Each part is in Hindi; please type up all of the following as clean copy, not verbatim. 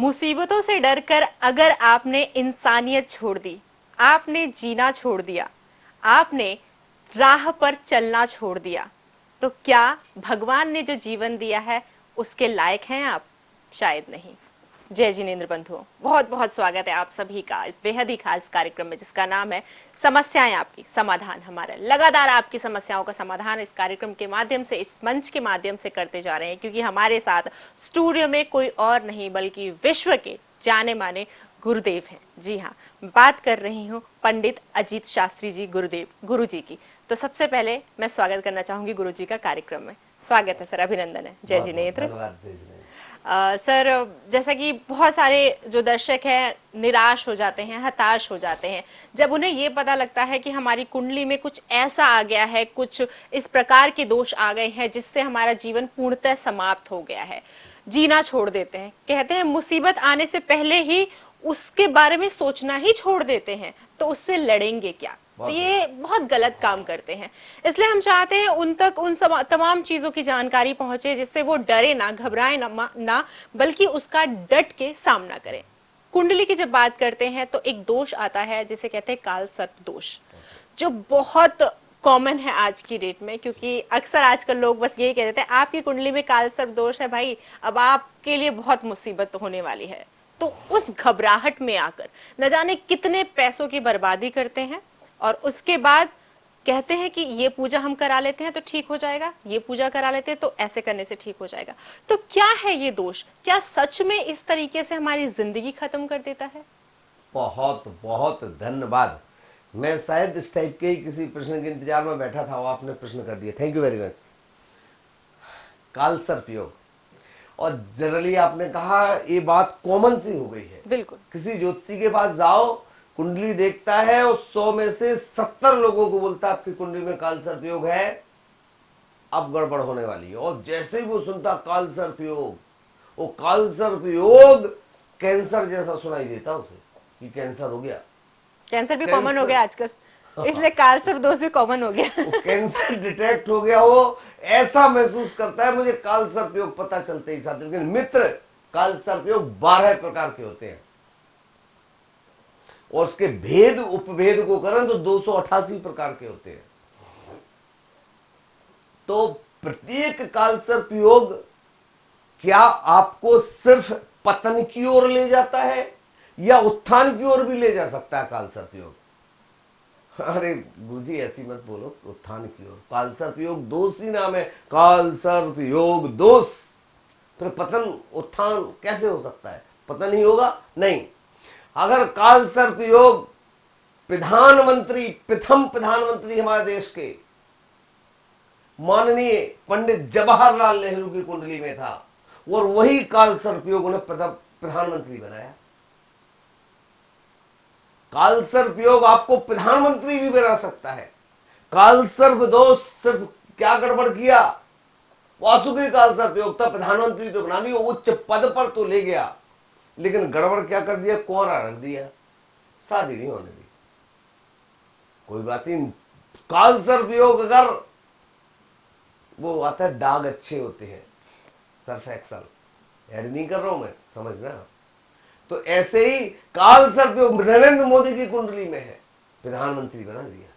मुसीबतों से डरकर अगर आपने इंसानियत छोड़ दी, आपने जीना छोड़ दिया, आपने राह पर चलना छोड़ दिया, तो क्या भगवान ने जो जीवन दिया है उसके लायक हैं आप? शायद नहीं। जय जिनेन्द्र बंधुओं, बहुत बहुत स्वागत है आप सभी का इस बेहद ही खास कार्यक्रम में जिसका नाम है समस्याएं आपकी, समाधान हमारा। लगातार आपकी समस्याओं का समाधान इस कार्यक्रम के माध्यम से, इस मंच के माध्यम से करते जा रहे हैं, क्योंकि हमारे साथ स्टूडियो में कोई और नहीं बल्कि विश्व के जाने माने गुरुदेव हैं। जी हाँ, बात कर रही हूँ पंडित अजीत शास्त्री जी गुरुदेव गुरु जी की। तो सबसे पहले मैं स्वागत करना चाहूंगी गुरु जी का कार्यक्रम में। स्वागत है सर, अभिनंदन है। जय जिनेन्द्र। सर, जैसा कि बहुत सारे जो दर्शक हैं निराश हो जाते हैं, हताश हो जाते हैं जब उन्हें ये पता लगता है कि हमारी कुंडली में कुछ ऐसा आ गया है, कुछ इस प्रकार के दोष आ गए हैं जिससे हमारा जीवन पूर्णतः समाप्त हो गया है। जीना छोड़ देते हैं, कहते हैं मुसीबत आने से पहले ही उसके बारे में सोचना ही छोड़ देते हैं, तो उससे लड़ेंगे क्या? तो ये बहुत गलत काम करते हैं। इसलिए हम चाहते हैं उन तक उन तमाम चीजों की जानकारी पहुंचे जिससे वो डरे ना, घबराए ना, बल्कि उसका डट के सामना करें। कुंडली की जब बात करते हैं तो एक दोष आता है जिसे कहते हैं काल सर्प दोष, जो बहुत कॉमन है आज की डेट में, क्योंकि अक्सर आजकल लोग बस यही कह देते हैं आपकी कुंडली में काल सर्प दोष है भाई, अब आपके लिए बहुत मुसीबत होने वाली है। तो उस घबराहट में आकर न जाने कितने पैसों की बर्बादी करते हैं और उसके बाद कहते हैं कि ये पूजा हम करा लेते हैं तो ठीक हो जाएगा, ये पूजा करा लेते हैं तो ऐसे करने से ठीक हो जाएगा। तो क्या है ये दोष? क्या सच में इस तरीके से हमारी जिंदगी खत्म कर देता है? बहुत बहुत धन्यवाद। मैं शायद इस टाइप के ही किसी प्रश्न के इंतजार में बैठा था, वो आपने प्रश्न कर दिया, थैंक यू वेरी मच। काल सर्प योग, और जनरली आपने कहा ये बात कॉमन सी हो गई है। बिल्कुल। किसी ज्योतिषी के पास जाओ, कुंडली देखता है और 100 में से 70 लोगों को बोलता है आपकी कुंडली में काल सर्प योग है, अब गड़बड़ होने वाली है। और जैसे ही वो सुनता काल सर्प योग, वो काल सर्प योग कैंसर जैसा सुनाई देता उसे कि कैंसर हो गया। कैंसर भी कॉमन हो गया आजकल, इसलिए काल सर्प दोष भी कॉमन हो गया। कैंसर डिटेक्ट हो गया, वो ऐसा महसूस करता है मुझे काल सर्प योग पता चलते ही साथ। लेकिन मित्र, काल सर्प योग 12 प्रकार के होते हैं और उसके भेद उपभेद को करें तो 288 प्रकार के होते हैं। तो प्रत्येक काल सर्प योग क्या आपको सिर्फ पतन की ओर ले जाता है या उत्थान की ओर भी ले जा सकता है काल सर्प योग? अरे गुरुजी ऐसी मत बोलो, उत्थान की ओर। काल सर्प योग दोष ही नाम है, काल सर्प योग दोष। फिर पतन उत्थान कैसे हो सकता है? पतन ही होगा नहीं। अगर काल सर्प योग प्रधानमंत्री, प्रथम प्रधानमंत्री हमारे देश के माननीय पंडित जवाहरलाल नेहरू की कुंडली में था और वही काल सर्प योग उन्हें प्रधानमंत्री बनाया। काल सर्प योग आपको प्रधानमंत्री भी बना सकता है। काल सर्प दोष सिर्फ क्या गड़बड़ किया? वासुकी काल सर्प योग था, प्रधानमंत्री तो बना दिया, उच्च पद पर तो ले गया, लेकिन गड़बड़ क्या कर दिया? कुंवारा रख दिया, शादी नहीं होने दी। कोई बात नहीं, काल सर्प योग अगर वो आता है, दाग अच्छे होते हैं, सर्फ एक्सल ऐड नहीं कर रहा हूं मैं, समझना। तो ऐसे ही काल सर्प योग नरेंद्र मोदी की कुंडली में है, प्रधानमंत्री बना दिया।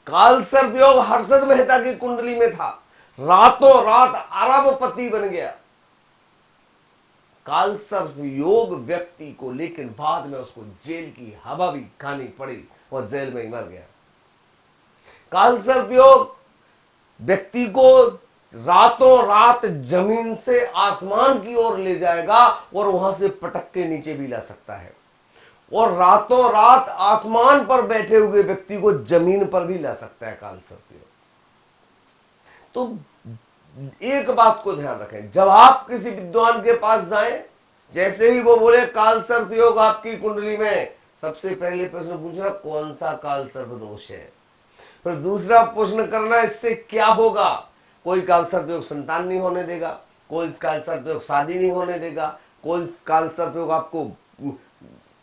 काल सर्प योग हर्षद मेहता की कुंडली में था, रातों रात अरबपति बन गया। काल सर्प योग व्यक्ति को, लेकिन बाद में उसको जेल की हवा भी खानी पड़ी और जेल में ही मर गया। काल सर्प योग व्यक्ति को रातों रात जमीन से आसमान की ओर ले जाएगा और वहां से पटक के नीचे भी ला सकता है, और रातों रात आसमान पर बैठे हुए व्यक्ति को जमीन पर भी ला सकता है काल सर्प योग। तो एक बात को ध्यान रखें, जब आप किसी विद्वान के पास जाएं, जैसे ही वो बोले काल सर्प योग आपकी कुंडली में, सबसे पहले प्रश्न पूछना कौन सा काल सर्प दोष है। फिर दूसरा प्रश्न करना इससे क्या होगा। कोई काल सर्प योग संतान नहीं होने देगा, कोई काल सर्प योग शादी नहीं होने देगा, कोई काल सर्प योग आपको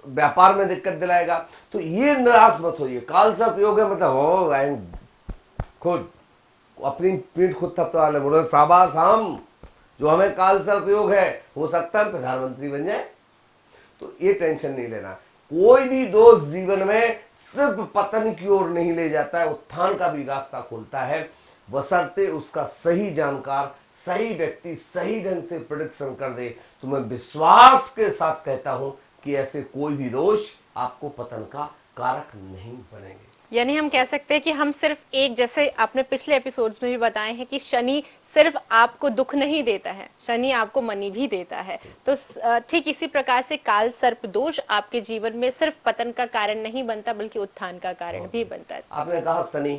व्यापार में दिक्कत दिलाएगा। तो ये निराश मत होइए। काल सर्प योग है मतलब हो खुद अपनी पीठ खुद थपथपा ले, बोले शाबाश हम जो हमें काल सर्प योग है, हो सकता है हम प्रधानमंत्री बन जाए। तो ये टेंशन नहीं लेना। कोई भी दोष जीवन में सिर्फ पतन की ओर नहीं ले जाता है, उत्थान का भी रास्ता खोलता है, बशर्ते उसका सही जानकार, सही व्यक्ति सही ढंग से प्रेडिक्शन कर दे। तो मैं विश्वास के साथ कहता हूं कि ऐसे कोई भी दोष आपको पतन का कारक नहीं बनेंगे। यानी हम कह सकते हैं कि हम सिर्फ एक, जैसे आपने पिछले एपिसोड्स में भी बताए हैं कि शनि सिर्फ आपको दुख नहीं देता है, शनि आपको मनी भी देता है। तो ठीक इसी प्रकार से काल सर्प दोष आपके जीवन में सिर्फ पतन का कारण नहीं बनता बल्कि उत्थान का कारण भी बनता है। आपने कहा शनि,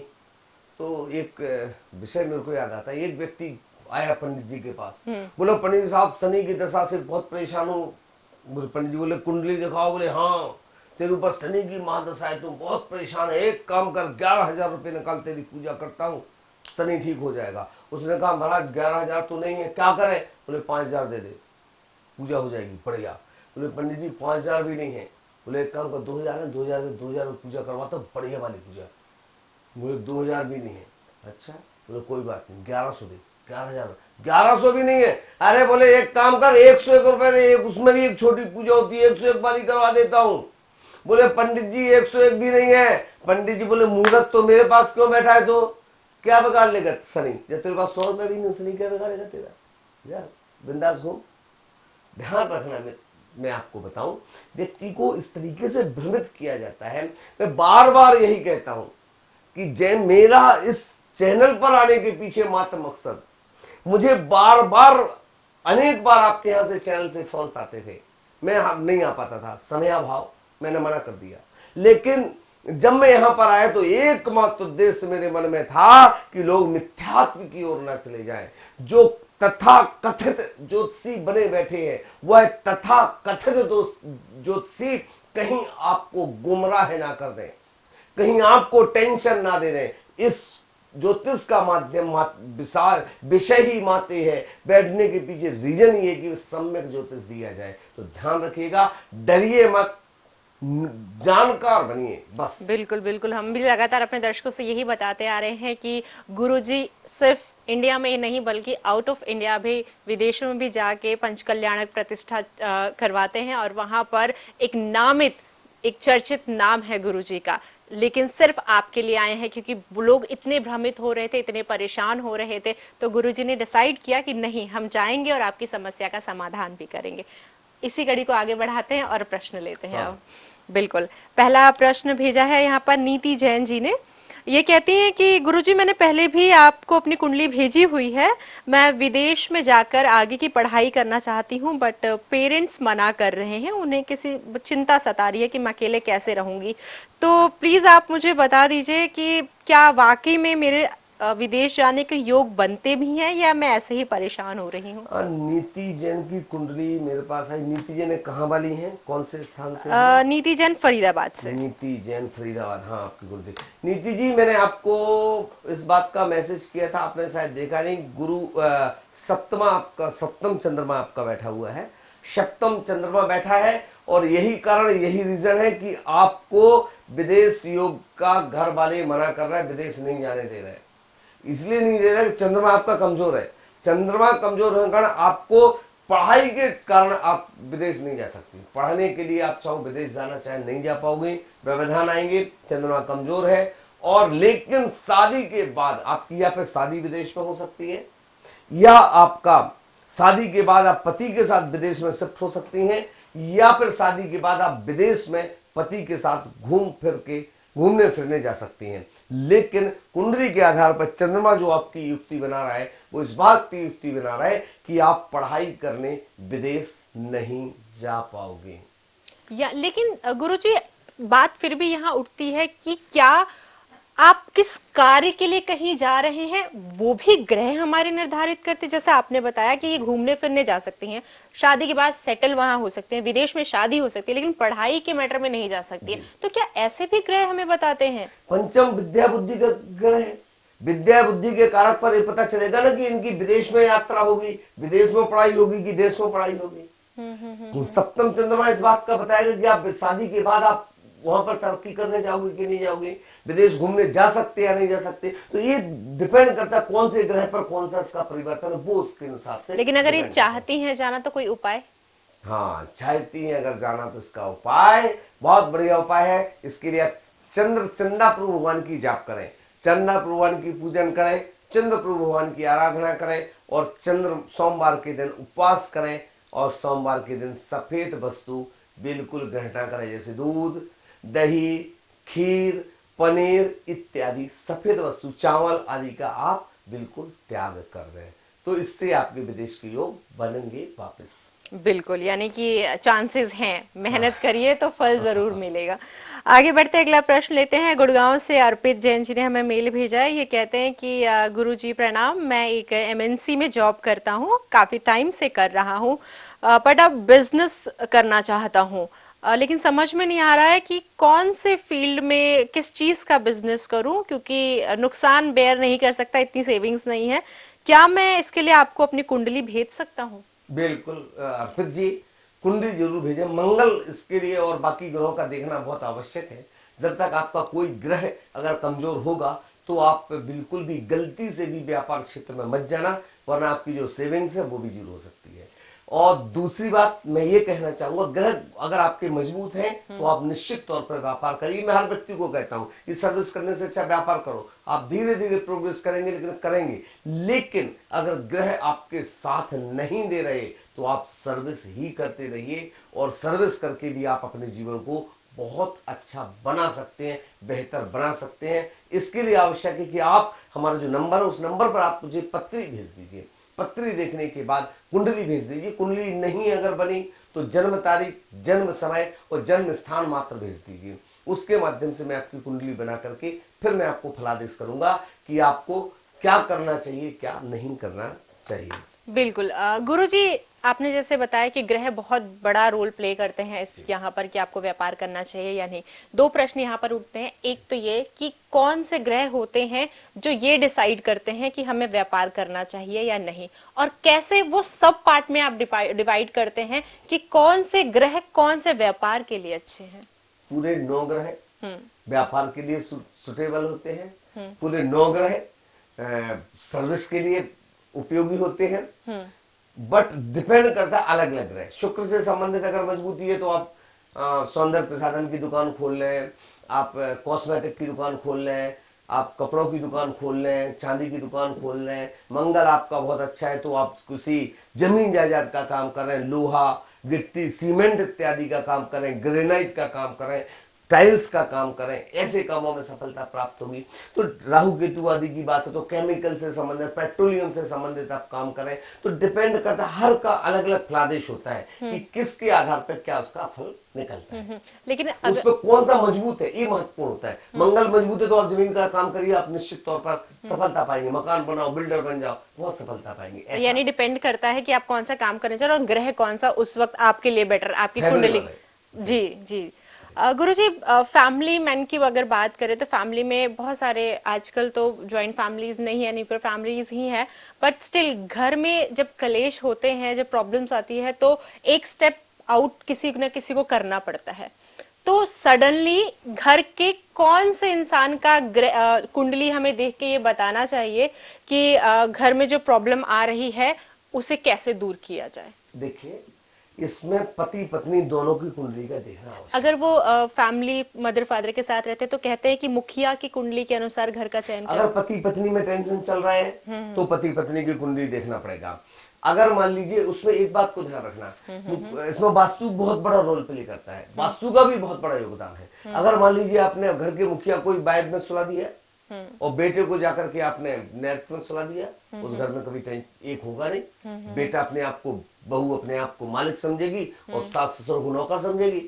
तो एक विषय मेरे को याद आता है। एक व्यक्ति आया पंडित जी के पास, बोला पंडित साहब शनि की दशा से बहुत परेशान हूँ। पंडित जी बोले कुंडली दिखाओ। बोले हाँ, तेरे ऊपर शनि की महादशा है, तुम बहुत परेशान है, एक काम कर 11,000 रुपये निकाल, तेरी पूजा करता हूँ, शनि ठीक हो जाएगा। उसने कहा महाराज 11,000 तो नहीं है, क्या करें? बोले 5,000 दे दे, पूजा हो जाएगी, बढ़िया। बोले पंडित जी 5,000 भी नहीं है। बोले एक काम कर 2,000 है, 2,000 में 2,000 में पूजा करवाता हूँ, बढ़िया वाली पूजा। बोले 2,000 भी नहीं है। अच्छा, बोले कोई बात नहीं, 1,100 दे। 11,000, 1,100 भी नहीं है। अरे बोले एक काम कर 101 रुपए दे, उसमें भी एक छोटी पूजा होती है, 101 वाली करवा देता हूँ। बोले पंडित जी 101 भी नहीं है। पंडित जी बोले मुहूर्त तो मेरे पास क्यों बैठा है, तो क्या बिगाड़ लेगा शनि? जब तेरे पास 100 रुपए भी नहीं, शनि क्या बिगाड़ेगा तेरा? यार बिंदास घूम। ध्यान रखना, मैं आपको बताऊं, व्यक्ति को इस तरीके से भ्रमित किया जाता है। मैं बार बार यही कहता हूं कि जय मेरा इस चैनल पर आने के पीछे मात्र मकसद, मुझे बार बार अनेक बार आपके यहां से चैनल से फोन्स आते थे, मैं नहीं आ पाता था, समयाभाव, मैंने मना कर दिया। लेकिन जब मैं यहां पर आया तो एकमात्र उद्देश्य मेरे मन में था कि लोग मिथ्यात्व की ओर न चले जाएं। जो तथा कथित ज्योतिषी बने बैठे हैं, वह तथा कथित ज्योतिषी कहीं आपको गुमराह ना कर दें, कहीं आपको टेंशन ना दे दें। इस ज्योतिष का माध्यम विशाल विषय ही माते है, बैठने के पीछे रीजन ये कि सम्यक ज्योतिष दिया जाए। तो ध्यान रखिएगा, डरिए मत, जानकार बनिए बस। बिल्कुल बिल्कुल, हम भी लगातार अपने दर्शकों से यही बताते आ रहे हैं कि गुरुजी सिर्फ इंडिया में ही नहीं बल्कि आउट ऑफ इंडिया भी, विदेशों में भी जाके पंचकल्याणक प्रतिष्ठा करवाते हैं और वहां पर एक नामित, एक चर्चित नाम है गुरुजी का। लेकिन सिर्फ आपके लिए आए हैं क्योंकि लोग इतने भ्रमित हो रहे थे, इतने परेशान हो रहे थे, तो गुरुजी ने डिसाइड किया कि नहीं, हम जाएंगे और आपकी समस्या का समाधान भी करेंगे। इसी कड़ी को आगे बढ़ाते हैं और प्रश्न लेते हैं अब। बिल्कुल, पहला प्रश्न भेजा है यहाँ पर नीति जैन जी ने। ये कहती हैं कि गुरुजी मैंने पहले भी आपको अपनी कुंडली भेजी हुई है, मैं विदेश में जाकर आगे की पढ़ाई करना चाहती हूँ बट पेरेंट्स मना कर रहे हैं, उन्हें किसी चिंता सता रही है कि मैं अकेले कैसे रहूंगी। तो प्लीज आप मुझे बता दीजिए कि क्या वाकई में मेरे विदेश जाने के योग बनते भी हैं या मैं ऐसे ही परेशान हो रही हूँ? नीति जैन की कुंडली मेरे पास आई। नीति जैन कहाँ वाली हैं, कौन से स्थान से? नीति जैन फरीदाबाद से। नीति जैन फरीदाबाद, हाँ आपकी कुंडली। नीति जी मैंने आपको इस बात का मैसेज किया था, आपने शायद देखा नहीं। गुरु सप्तमा आपका, सप्तम चंद्रमा आपका बैठा हुआ है, सप्तम चंद्रमा बैठा है, और यही कारण, यही रीजन है कि आपको विदेश योग का घर वाले मना कर रहे हैं, विदेश नहीं जाने दे रहे हैं। इसलिए नहीं दे रहे, चंद्रमा आपका कमजोर है। चंद्रमा कमजोर होने के कारण आपको पढ़ाई के कारण आप विदेश नहीं जा सकती। पढ़ने के लिए आप चाहो विदेश जाना चाहे नहीं जा पाओगे, व्यवधान आएंगे, चंद्रमा कमजोर है। और लेकिन शादी के बाद आपकी या फिर शादी विदेश में हो सकती है, या आपका शादी के बाद आप पति के साथ विदेश में शिफ्ट हो सकती हैं, या फिर शादी के बाद आप विदेश में पति के साथ घूमने फिरने जा सकती हैं। लेकिन कुंडली के आधार पर चंद्रमा जो आपकी युक्ति बना रहा है, वो इस बात की युक्ति बना रहा है कि आप पढ़ाई करने विदेश नहीं जा पाओगे। या लेकिन गुरुजी बात फिर भी यहाँ उठती है कि क्या आप किस कार्य के लिए कहीं जा रहे हैं वो भी ग्रह हमारे निर्धारित करते, जैसे आपने बताया कि ये घूमने फिरने जा सकती हैं, शादी के बाद सेटल वहां हो सकते हैं, विदेश में शादी हो सकती है, लेकिन पढ़ाई के मैटर में नहीं जा सकती है। तो क्या ऐसे भी ग्रह हमें बताते हैं? पंचम विद्या बुद्धि का ग्रह है। विद्या बुद्धि के कारक पर ये पता चलेगा ना कि इनकी विदेश में यात्रा होगी, विदेश में पढ़ाई होगी कि देश में पढ़ाई होगी। सप्तम चंद्रमा इस बात का बताएगा कि आप शादी के बाद आप वहां पर तरक्की करने जाओगे कि नहीं जाओगे, विदेश घूमने जा सकते या नहीं जा सकते, तो ये डिपेंड करता है कौन से ग्रह पर कौन सा इसका परिवर्तन है, वो उसके अनुसार से लेकिन अगर ये डिपेंड करता है। चाहती हैं जाना तो कोई उपाय? हाँ, चाहती हैं अगर जाना तो इसका उपाय बहुत बढ़िया उपाय है। इसके लिए आप चंदा प्रभु भगवान की जाप करें, चंदा प्रभु भगवान की पूजन करें, चंद्र प्रभु भगवान की आराधना करें, और सोमवार के दिन उपवास करें, और सोमवार के दिन सफेद वस्तु बिल्कुल ग्रहण ना करें, जैसे दूध, दही, खीर, पनीर इत्यादि सफेद वस्तु, चावल आदि का आप बिल्कुल त्याग कर दें। तो इससे आपके विदेश के योग बनेंगे वापस। बिल्कुल, यानी कि चांसेस हैं, मेहनत करिए तो फल जरूर मिलेगा। आगे बढ़ते अगला प्रश्न लेते हैं। गुड़गांव से अर्पित जैन जी ने हमें मेल भेजा है। ये कहते हैं कि गुरुजी प्रणाम, मैं एक एमएनसी में जॉब करता हूँ, काफी टाइम से कर रहा हूँ, बट अब बिजनेस करना चाहता हूँ, लेकिन समझ में नहीं आ रहा है कि कौन से फील्ड में किस चीज का बिजनेस करूं, क्योंकि नुकसान बेयर नहीं कर सकता, इतनी सेविंग्स नहीं है। क्या मैं इसके लिए आपको अपनी कुंडली भेज सकता हूँ? बिल्कुल अर्पित जी, कुंडली जरूर भेजें। मंगल इसके लिए और बाकी ग्रहों का देखना बहुत आवश्यक है। जब तक आपका कोई ग्रह अगर कमजोर होगा तो आप बिल्कुल भी गलती से भी व्यापार क्षेत्र में मत जाना, वरना आपकी जो सेविंग्स है वो भी जीरो हो सकती है। और दूसरी बात मैं ये कहना चाहूंगा, ग्रह अगर आपके मजबूत हैं तो आप निश्चित तौर पर व्यापार करिए। मैं हर व्यक्ति को कहता हूं कि सर्विस करने से अच्छा व्यापार करो। आप धीरे धीरे प्रोग्रेस करेंगे, लेकिन करेंगे। लेकिन अगर ग्रह आपके साथ नहीं दे रहे तो आप सर्विस ही करते रहिए, और सर्विस करके भी आप अपने जीवन को बहुत अच्छा बना सकते हैं, बेहतर बना सकते हैं। इसके लिए आवश्यक है कि आप हमारा जो नंबर है उस नंबर पर आप मुझे पत्री भेज दीजिए। पत्री देखने के बाद कुंडली भेज दीजिए। कुंडली नहीं अगर बनी तो जन्म तारीख, जन्म समय और जन्म स्थान मात्र भेज दीजिए। उसके माध्यम से मैं आपकी कुंडली बना करके फिर मैं आपको फलादेश करूंगा कि आपको क्या करना चाहिए, क्या नहीं करना चाहिए। बिल्कुल। गुरुजी, आपने जैसे बताया कि ग्रह बहुत बड़ा रोल प्ले करते हैं इस यहाँ पर कि आपको व्यापार करना चाहिए या नहीं। दो प्रश्न यहाँ पर उठते हैं। एक तो ये कि कौन से ग्रह होते हैं जो ये डिसाइड करते हैं कि हमें व्यापार करना चाहिए या नहीं, और कैसे वो सब पार्ट में आप डिवाइड करते हैं कि कौन से ग्रह कौन से व्यापार के लिए अच्छे हैं? पूरे 9 ग्रह व्यापार के लिए सुटेबल होते हैं। पूरे 9 ग्रह सर्विस के लिए उपयोगी होते हैं। बट डिपेंड करता है अलग अलग ग्रह। शुक्र से संबंधित अगर मजबूती है तो आप सौंदर्य प्रसाधन की दुकान खोल लें, आप कॉस्मेटिक की दुकान खोल लें, आप कपड़ों की दुकान खोल लें, चांदी की दुकान खोल लें। मंगल आपका बहुत अच्छा है तो आप किसी जमीन जायदाद का काम करें, लोहा, गिट्टी, सीमेंट इत्यादि का काम करें, ग्रेनाइट का काम करें, टाइल्स का काम करें, ऐसे कामों में सफलता प्राप्त होगी। तो राहु केतु आदि की बात है तो केमिकल से संबंधित, पेट्रोलियम से संबंधित आप काम करें। तो डिपेंड करता है, हर का अलग अलग फलादेश होता है कि किसके आधार पर क्या उसका फल निकलता है। लेकिन उस पर कौन सा मजबूत है ये महत्वपूर्ण होता है। मंगल मजबूत है तो आप जमीन का काम करिए, आप निश्चित तौर पर सफलता पाएंगे। मकान बनाओ, बिल्डर बन जाओ, बहुत सफलता पाएंगे। ऐसा यानी डिपेंड करता है कि आप कौन सा काम करना चाह रहे हैं और ग्रह कौन सा उस वक्त आपके लिए बेटर, आपकी Favorable कुंडली। है। जी जी। गुरुजी, फैमिली मैन की अगर बात करें तो फैमिली में बहुत सारे, आजकल तो जॉइंट फैमिलीज नहीं है, न्यूक्लियर फैमिलीज ही है, बट स्टिल घर में जब कलेश होते हैं, जब प्रॉब्लम्स आती है, तो एक स्टेप आउट किसी न किसी को करना पड़ता है। तो सडनली घर के कौन से इंसान का कुंडली हमें देख के ये बताना चाहिए कि घर में जो प्रॉब्लम आ रही है उसे कैसे दूर किया जाए? देखिए, इसमें पति पत्नी दोनों की कुंडली का देखना आवश्यक। अगर वो फैमिली मदर फादर के साथ रहते तो कहते हैं कि मुखिया की कुंडली के अनुसार घर का चयन अगर करो। पति पत्नी में टेंशन चल रहा है तो पति पत्नी की कुंडली देखना पड़ेगा। अगर मान लीजिए, उसमें एक बात को ध्यान रखना, इसमें वास्तु बहुत बड़ा रोल प्ले करता है, वास्तु का भी बहुत बड़ा योगदान है। अगर मान लीजिए आपने घर के मुखिया को वैद में सुला दिया और बेटे को जाकर के आपने नैत में सुला दिया, उस घर में कभी एक होगा नहीं। बेटा अपने आप को, बहू अपने आप को मालिक समझेगी और सास ससुर को नौकर समझेगी।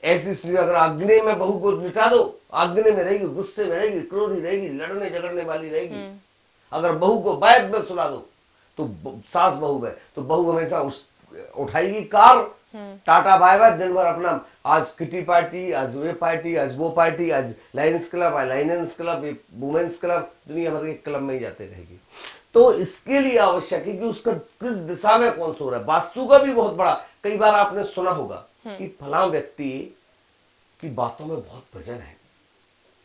ऐसी स्थिति अगर आग्नेय में बहू को लिटा दो, आग्नेय में रहेगी, गुस्से में रहेगी, क्रोधी रहेगी, लड़ने झगड़ने वाली रहेगी। अगर बहू को वैद में सुला दो तो सास बहू है तो बहू हमेशा उठाएगी कार, टाटा बाय बाय, दिन भर अपना आज किटी पार्टी, आज वे पार्टी, आज वो पार्टी, आज लायंस क्लब, आज लाइनेंस क्लब, वुमेन्स क्लब, दुनिया भर के क्लब में ही जाते रहेगी। तो इसके लिए आवश्यक है कि उसका किस दिशा में कौन सो रहा है। वास्तु का भी बहुत बड़ा, कई बार आपने सुना होगा कि फला व्यक्ति की बातों में बहुत वजन है।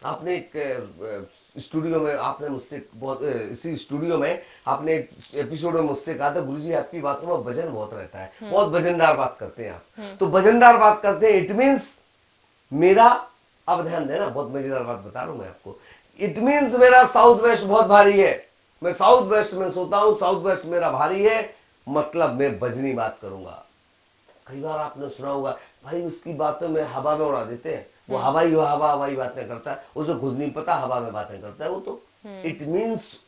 आपने एक स्टूडियो में आपने मुझसे बहुत इसी स्टूडियो में आपने एक एपिसोड में मुझसे कहा था, गुरुजी आपकी बातों में वजन बहुत रहता है, बहुत वजनदार बात करते हैं आप। तो वजनदार बात करते हैं, इट मीन्स मेरा, अब ध्यान देना, बहुत मजेदार बात बता रहा हूं मैं आपको, इट मीन्स मेरा साउथ वेस्ट बहुत भारी है, मैं साउथ वेस्ट में सोता हूं, साउथ वेस्ट मेरा भारी है, मतलब मैं वजनी बात करूंगा। कई बार आपने सुना होगा, भाई उसकी बातों में हवा में उड़ा देते हैं, वो हवाई बातें करता है, उसे खुद नहीं पता हवा में बातें करता है वो तो। इट मीन्स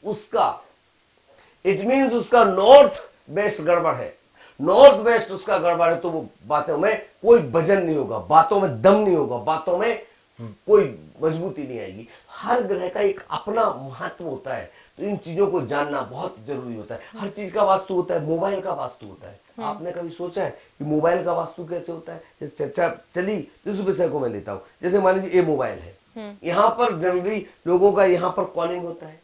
उसका नॉर्थ वेस्ट गड़बड़ है, नॉर्थ वेस्ट उसका गड़बड़ है, तो वो बातों में कोई वजन नहीं होगा, बातों में दम नहीं होगा, बातों में कोई मजबूती नहीं आएगी। हर ग्रह का एक अपना महत्व होता है, तो इन चीजों को जानना बहुत जरूरी होता है। हर चीज का वास्तु होता है, मोबाइल का वास्तु होता है। आपने कभी सोचा है कि मोबाइल का वास्तु कैसे होता है? जैसे चर्चा चली तो इस विषय को मैं लेता हूँ। जैसे मान लीजिए ये मोबाइल है, यहाँ पर जनरली लोगों का यहाँ पर कॉलिंग होता है,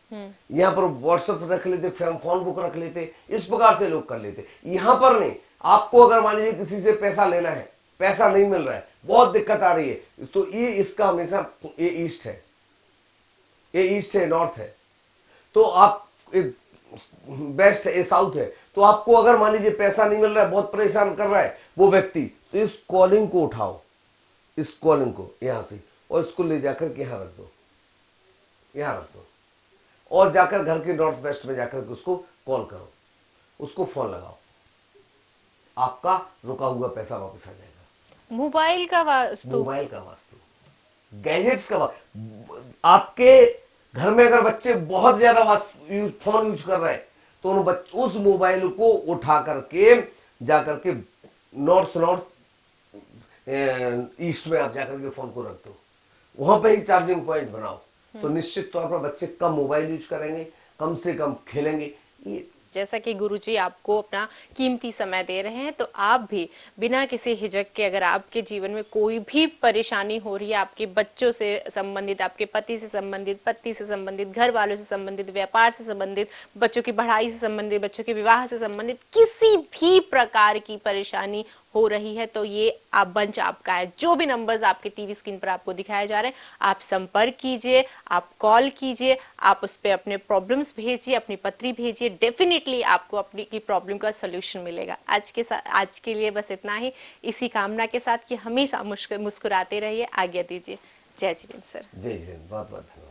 यहाँ पर व्हाट्सएप रख लेते, फोन बुक रख लेते, इस प्रकार से लोग कर लेते। यहाँ पर नहीं, आपको अगर मान लीजिए किसी से पैसा लेना है, पैसा नहीं मिल रहा है, बहुत दिक्कत आ रही है, तो ये इसका हमेशा ये ईस्ट है, ये ईस्ट है, नॉर्थ है, तो आप वेस्ट है, ये साउथ है। तो आपको अगर मान लीजिए पैसा नहीं मिल रहा है, बहुत परेशान कर रहा है वो व्यक्ति, तो इस कॉलिंग को उठाओ, इस कॉलिंग को यहां से, और इसको ले जाकर के यहां रख दो, यहां रख दो, और जाकर घर के नॉर्थ वेस्ट में जाकर के उसको कॉल करो, उसको फोन लगाओ, आपका रुका हुआ पैसा वापस आ जाएगा। मोबाइल का वास्तु, मोबाइल का वास्तु, गैजेट्स का आपके घर में अगर बच्चे बहुत ज्यादा फोन यूज कर रहे हैं, तो उस मोबाइल को उठा करके जाकर के नॉर्थ ईस्ट में आप जाकर के फोन को रख दो, वहां पे ही चार्जिंग पॉइंट बनाओ, तो निश्चित तौर पर बच्चे कम मोबाइल यूज करेंगे, कम से कम खेलेंगे। ये जैसा कि गुरुजी आपको अपना कीमती समय दे रहे हैं, तो आप भी बिना किसी हिचक के, अगर आपके जीवन में कोई भी परेशानी हो रही है, आपके बच्चों से संबंधित, आपके पति से संबंधित, पत्नी से संबंधित, घर वालों से संबंधित, व्यापार से संबंधित, बच्चों की पढ़ाई से संबंधित, बच्चों के विवाह से संबंधित किसी भी प्रकार की परेशानी हो रही है, तो ये आप मंच आपका है। जो भी नंबर्स आपके टीवी स्क्रीन पर आपको दिखाए जा रहे हैं, आप संपर्क कीजिए, आप कॉल कीजिए, आप उस पर अपने प्रॉब्लम्स भेजिए, अपनी पत्री भेजिए, डेफिनेटली आपको अपनी की प्रॉब्लम का सोल्यूशन मिलेगा। आज के लिए बस इतना ही, इसी कामना के साथ कि हमेशा मुस्कुराते रहिए। आज्ञा दीजिए। जय जिनेन्द्र सर। जय जिनेन्द्र, बहुत बहुत धन्यवाद।